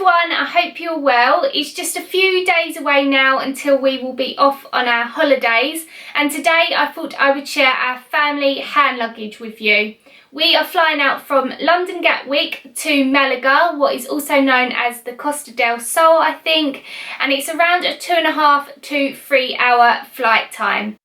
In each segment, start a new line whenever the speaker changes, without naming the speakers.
everyone, I hope you're well. It's just a few days away now until we will be off on our holidays, and today I thought I would share our family hand luggage with you. We are flying out from London Gatwick to Malaga, what is also known as the Costa del Sol, I think, and it's around a 2.5 to 3 hour flight time.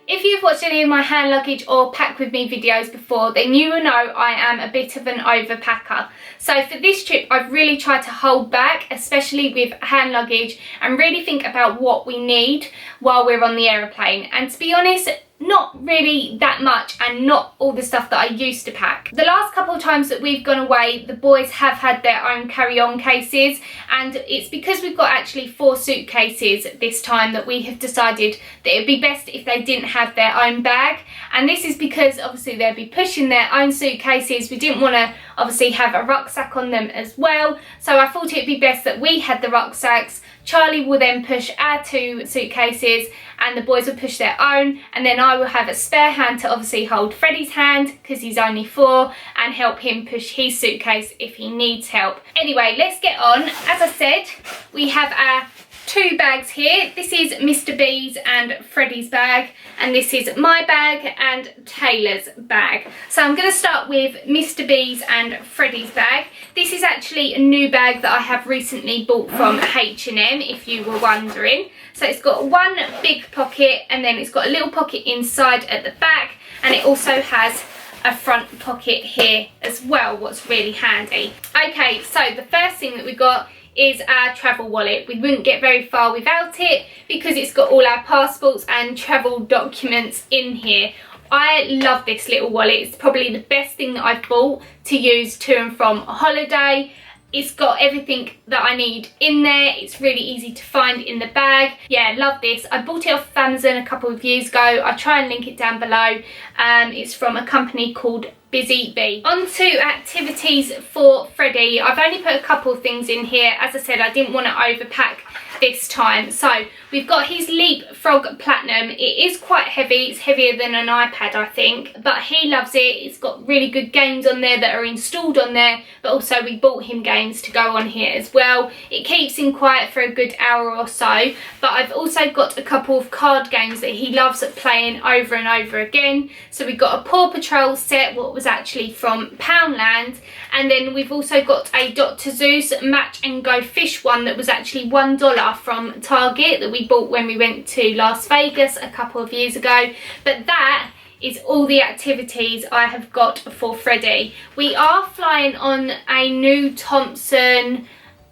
If you've watched any of my hand luggage or pack with me videos before, then you will know I am a bit of an overpacker. So for this trip, I've really tried to hold back, especially with hand luggage, and really think about what we need while we're on the aeroplane. And to be honest, not really that much, and not all the stuff that I used to pack. The last couple of times that we've gone away, the boys have had their own carry-on cases, and it's because we've got actually 4 suitcases this time that we have decided that it would be best if they didn't have their own bag. And this is because obviously they'll be pushing their own suitcases. We didn't want to obviously have a rucksack on them as well, so I thought it'd be best that we had the rucksacks. Charlie will then push our 2 suitcases and the boys will push their own, and then I will have a spare hand to obviously hold Freddie's hand because he's only 4 and help him push his suitcase if he needs help. Anyway, let's get on. As I said, we have our 2 bags here. This is Mr. B's and Freddie's bag, and this is my bag and Taylor's bag. So I'm going to start with Mr. B's and Freddie's bag. This is actually a new bag that I have recently bought from H&M, if you were wondering. So it's got one big pocket, and then it's got a little pocket inside at the back, and it also has a front pocket here as well, what's really handy. Okay, so the first thing that we got is our travel wallet. We wouldn't get very far without it because it's got all our passports and travel documents in here. I love this little wallet. It's probably the best thing that I've bought to use to and from a holiday. It's got everything that I need in there. It's really easy to find in the bag. Yeah, love this. I bought it off Amazon a couple of years ago. I'll try and link it down below. It's from a company called Busy Bee. On to activities for Freddie. I've only put a couple of things in here. As I said, I didn't want to overpack this time. So we've got his Leapfrog Platinum. It is quite heavy. It's heavier than an iPad, I think, but he loves it. It's got really good games on there that are installed on there, but also we bought him games to go on here as well. It keeps him quiet for a good hour or so, but I've also got a couple of card games that he loves playing over and over again. So we've got a Paw Patrol set, what was actually from Poundland, and then we've also got a Dr. Zeus Match and Go Fish one that was actually $1 from Target that we bought when we went to Las Vegas a couple of years ago. But that is all the activities I have got for Freddie. We are flying on a new Thompson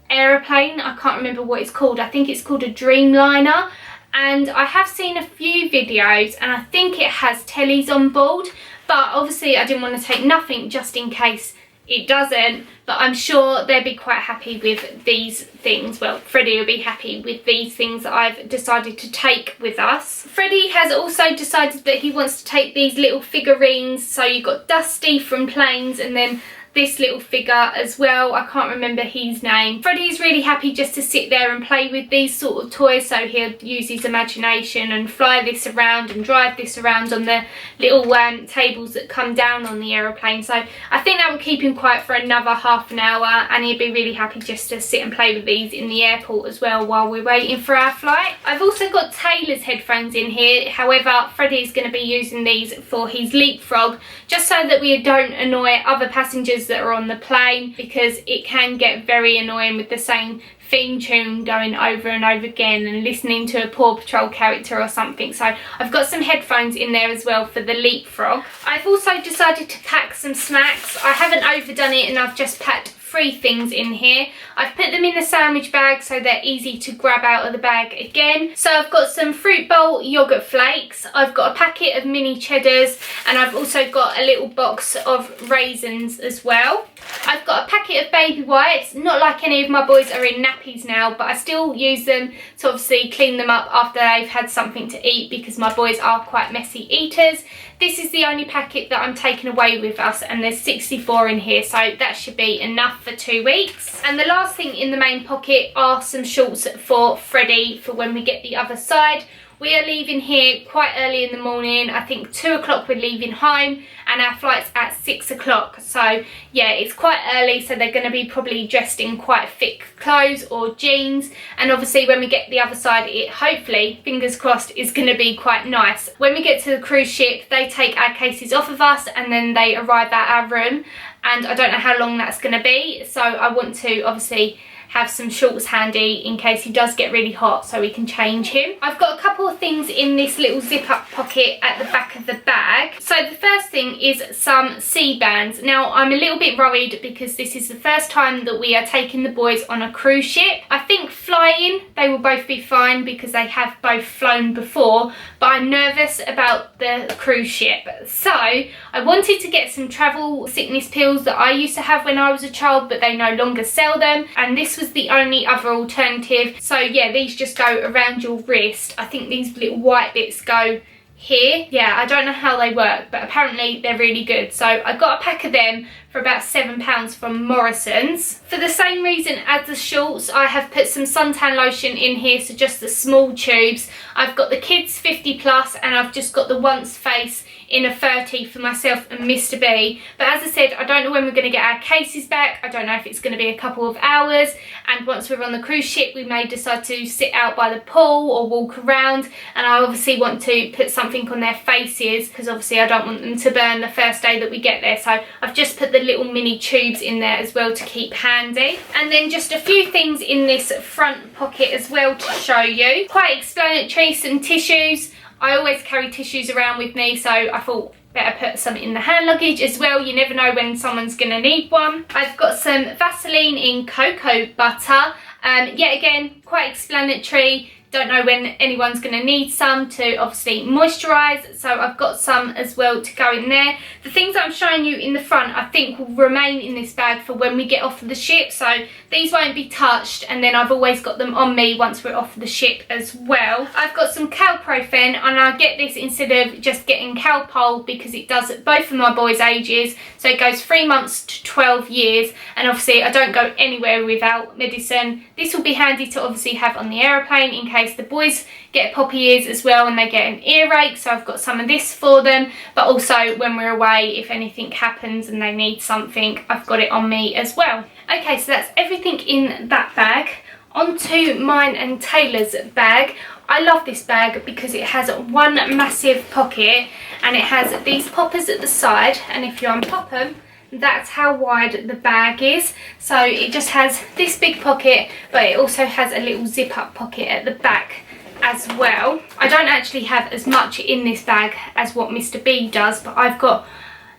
aeroplane. I can't remember what it's called. I think it's called a Dreamliner. And I have seen a few videos and I think it has tellies on board, but obviously I didn't want to take nothing just in case it doesn't, but I'm sure they'll be quite happy with these things. Well, Freddie will be happy with these things that I've decided to take with us. Freddie has also decided that he wants to take these little figurines. So you've got Dusty from Planes, and then this little figure as well. I can't remember his name. Freddie's really happy just to sit there and play with these sort of toys, so he'll use his imagination and fly this around and drive this around on the little tables that come down on the aeroplane. So I think that will keep him quiet for another half an hour, and he'll be really happy just to sit and play with these in the airport as well while we're waiting for our flight. I've also got Taylor's headphones in here. However, Freddie's going to be using these for his Leapfrog, just so that we don't annoy other passengers that are on the plane, because it can get very annoying with the same theme tune going over and over again and listening to a Paw Patrol character or something. So I've got some headphones in there as well for the Leapfrog. I've also decided to pack some snacks. I haven't overdone it and I've just packed 3 things in here. I've put them in the sandwich bag so they're easy to grab out of the bag again. So I've got some fruit bowl yogurt flakes, I've got a packet of mini cheddars, and I've also got a little box of raisins as well. I've got a packet of baby wipes. Not like any of my boys are in nappies now, but I still use them to obviously clean them up after they've had something to eat, because my boys are quite messy eaters. This is the only packet that I'm taking away with us, and there's 64 in here, so that should be enough for 2 weeks. And the last thing in the main pocket are some shorts for Freddie for when we get the other side. We are leaving here quite early in the morning. I think 2 o'clock we're leaving home, and our flight's at 6 o'clock. So yeah, it's quite early, so they're going to be probably dressed in quite thick clothes or jeans. And obviously when we get to the other side, it hopefully, fingers crossed, is going to be quite nice. When we get to the cruise ship, they take our cases off of us and then they arrive at our room. And I don't know how long that's going to be, so I want to obviously have some shorts handy in case he does get really hot so we can change him. I've got a couple of things in this little zip up pocket at the back of the bag. So the first thing is some sea bands. Now I'm a little bit worried because this is the first time that we are taking the boys on a cruise ship. I think flying they will both be fine because they have both flown before, but I'm nervous about the cruise ship. So I wanted to get some travel sickness pills that I used to have when I was a child, but they no longer sell them, and this was the only other alternative. So yeah, these just go around your wrist. I think these little white bits go here. Yeah, I don't know how they work, but apparently they're really good. So I got a pack of them for about £7 from Morrison's. For the same reason as the shorts, I have put some suntan lotion in here, so just the small tubes. I've got the kids 50 plus, and I've just got the Once Face in a 30 for myself and Mr. B. But as I said, I don't know when we're going to get our cases back. I don't know if it's going to be a couple of hours, and once we're on the cruise ship we may decide to sit out by the pool or walk around, and I obviously want to put something on their faces because obviously I don't want them to burn the first day that we get there. So I've just put the little mini tubes in there as well to keep handy. And then just a few things in this front pocket as well to show you. Quite explanatory, some tissues. I always carry tissues around with me, so I thought better put some in the hand luggage as well. You never know when someone's going to need one. I've got some Vaseline in cocoa butter. Yet again, quite explanatory. Don't know when anyone's going to need some to obviously moisturise, so I've got some as well to go in there. The things that I'm showing you in the front I think will remain in this bag for when we get off of the ship, so these won't be touched, and then I've always got them on me once we're off the ship as well. I've got some Calprofen, and I get this instead of just getting Calpol because it does both of my boys' ages, so it goes 3 months to 12 years, and obviously I don't go anywhere without medicine. This will be handy to obviously have on the aeroplane in case the boys get poppy ears as well and they get an earache, so I've got some of this for them, but also when we're away, if anything happens and they need something, I've got it on me as well. Okay, so that's everything in that bag. Onto mine and Taylor's bag. I love this bag because it has one massive pocket and it has these poppers at the side, and if you unpop them, that's how wide the bag is. So it just has this big pocket, but it also has a little zip up pocket at the back as well. I don't actually have as much in this bag as what Mr. B does, but I've got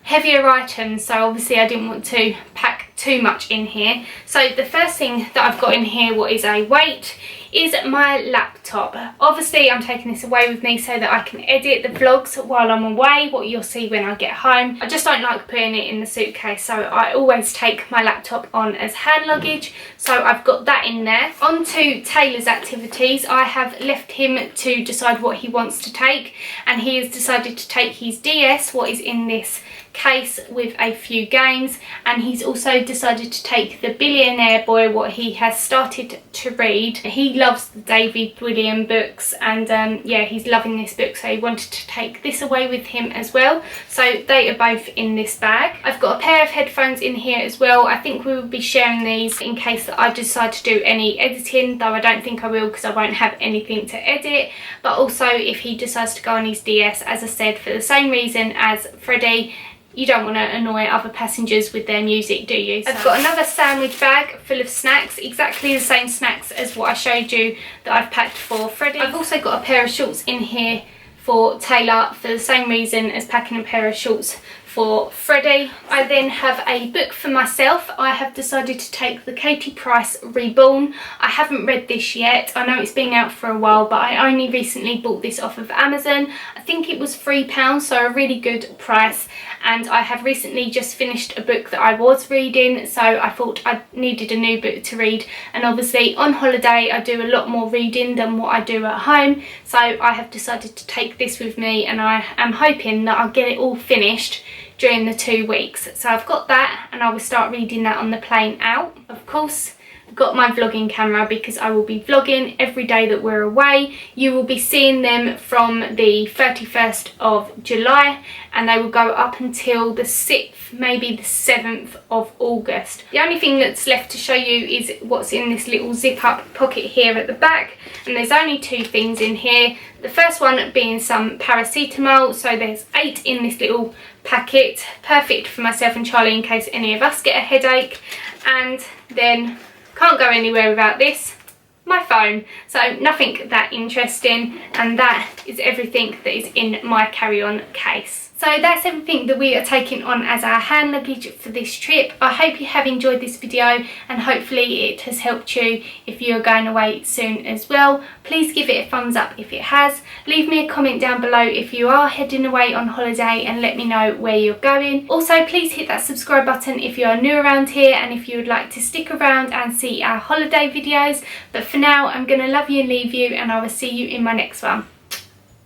heavier items, so obviously I didn't want to pack too much in here. So the first thing that I've got in here, what is a weight, is my laptop. Obviously I'm taking this away with me so that I can edit the vlogs while I'm away, what you'll see when I get home. I just don't like putting it in the suitcase, so I always take my laptop on as hand luggage, so I've got that in there. On to Taylor's activities. I have left him to decide what he wants to take, and he has decided to take his DS, what is in this case, with a few games, and he's also decided to take the Billionaire Boy, what he has started to read. He loves the David William books, and yeah, he's loving this book, so he wanted to take this away with him as well, so they are both in this bag. I've got a pair of headphones in here as well. I think we will be sharing these in case that I decide to do any editing, though I don't think I will because I won't have anything to edit, but also if he decides to go on his DS, as I said, for the same reason as Freddie, you don't want to annoy other passengers with their music, do you? So I've got another sandwich bag full of snacks, exactly the same snacks as what I showed you that I've packed for Freddie. I've also got a pair of shorts in here for Taylor for the same reason as packing a pair of shorts for Freddie. I then have a book for myself. I have decided to take the Katie Price Reborn. I haven't read this yet. I know it's been out for a while, but I only recently bought this off of Amazon. I think it was £3, so a really good price. And I have recently just finished a book that I was reading, so I thought I needed a new book to read. And obviously on holiday I do a lot more reading than what I do at home, so I have decided to take this with me, and I am hoping that I'll get it all finished during the 2 weeks. So I've got that, and I will start reading that on the plane out. Of course, got my vlogging camera because I will be vlogging every day that we're away. You will be seeing them from the 31st of July and they will go up until the 6th, maybe the 7th of August. The only thing that's left to show you is what's in this little zip up pocket here at the back, and there's only 2 things in here. The first one being some paracetamol, so there's 8 in this little packet, perfect for myself and Charlie in case any of us get a headache. And then, can't go anywhere without this, my phone. So nothing that interesting, and that is everything that is in my carry-on case. So that's everything that we are taking on as our hand luggage for this trip. I hope you have enjoyed this video and hopefully it has helped you if you are going away soon as well. Please give it a thumbs up if it has. Leave me a comment down below if you are heading away on holiday and let me know where you're going. Also, please hit that subscribe button if you are new around here and if you would like to stick around and see our holiday videos. But for now, I'm going to love you and leave you, and I will see you in my next one.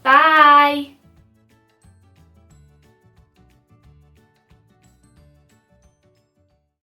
Bye!